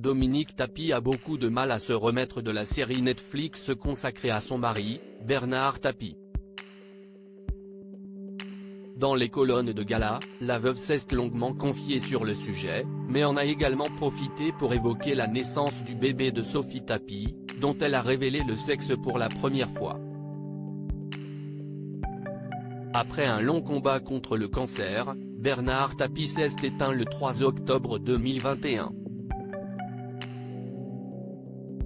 Dominique Tapie a beaucoup de mal à se remettre de la série Netflix consacrée à son mari, Bernard Tapie. Dans les colonnes de gala, la veuve s'est longuement confiée sur le sujet, mais en a également profité pour évoquer la naissance du bébé de Sophie Tapie, dont elle a révélé le sexe pour la première fois. Après un long combat contre le cancer, Bernard Tapie s'est éteint le 3 octobre 2021.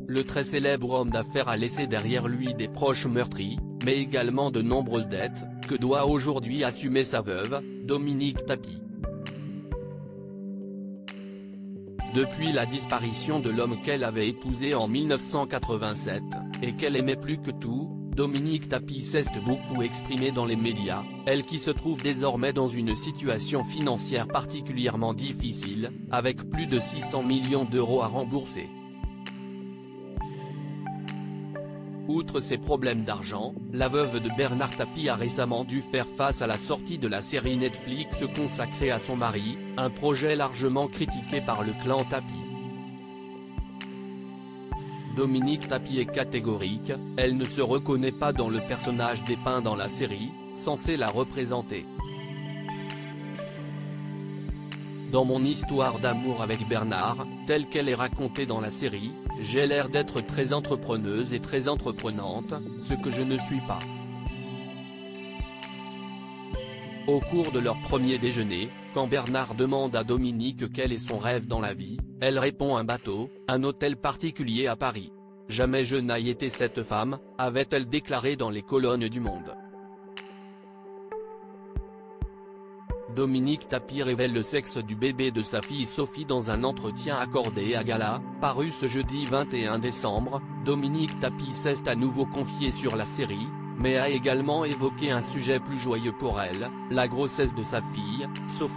Le très célèbre homme d'affaires a laissé derrière lui des proches meurtris, mais également de nombreuses dettes, que doit aujourd'hui assumer sa veuve, Dominique Tapie. Depuis la disparition de l'homme qu'elle avait épousé en 1987, et qu'elle aimait plus que tout, Dominique Tapie s'est beaucoup exprimée dans les médias, elle qui se trouve désormais dans une situation financière particulièrement difficile, avec plus de 600 millions d'euros à rembourser. Outre ses problèmes d'argent, la veuve de Bernard Tapie a récemment dû faire face à la sortie de la série Netflix consacrée à son mari, un projet largement critiqué par le clan Tapie. Dominique Tapie est catégorique, elle ne se reconnaît pas dans le personnage dépeint dans la série, censé la représenter. Dans mon histoire d'amour avec Bernard, telle qu'elle est racontée dans la série, j'ai l'air d'être très entrepreneuse et très entreprenante, ce que je ne suis pas. Au cours de leur premier déjeuner, quand Bernard demande à Dominique quel est son rêve dans la vie, elle répond un bateau, un hôtel particulier à Paris. Jamais je n'ai été cette femme, avait-elle déclaré dans les colonnes du Monde. Dominique Tapie révèle le sexe du bébé de sa fille Sophie dans un entretien accordé à Gala, paru ce jeudi 21 décembre, Dominique Tapie s'est à nouveau confiée sur la série, mais a également évoqué un sujet plus joyeux pour elle, la grossesse de sa fille, Sophie.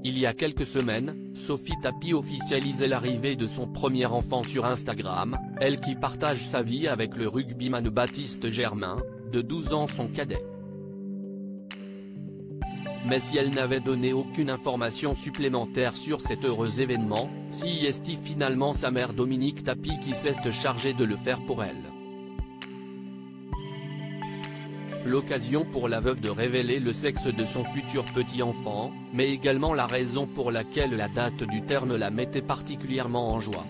Il y a quelques semaines, Sophie Tapie officialisait l'arrivée de son premier enfant sur Instagram, elle qui partage sa vie avec le rugbyman Baptiste Germain, de 12 ans son cadet. Mais si elle n'avait donné aucune information supplémentaire sur cet heureux événement, si est finalement sa mère Dominique Tapie qui s'est chargée de le faire pour elle. L'occasion pour la veuve de révéler le sexe de son futur petit-enfant, mais également la raison pour laquelle la date du terme la mettait particulièrement en joie.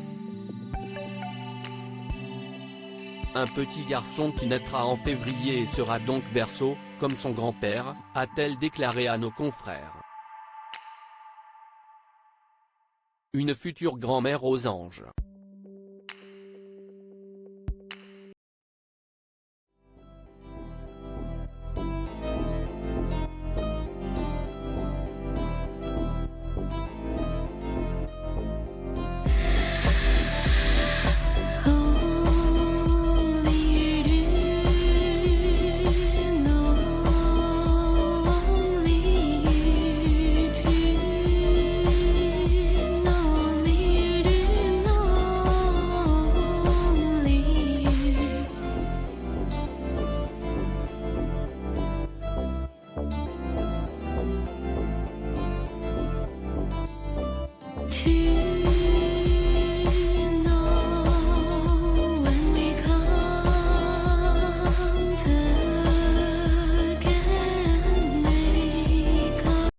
Un petit garçon qui naîtra en février et sera donc Verseau, comme son grand-père, a-t-elle déclaré à nos confrères. Une future grand-mère aux anges.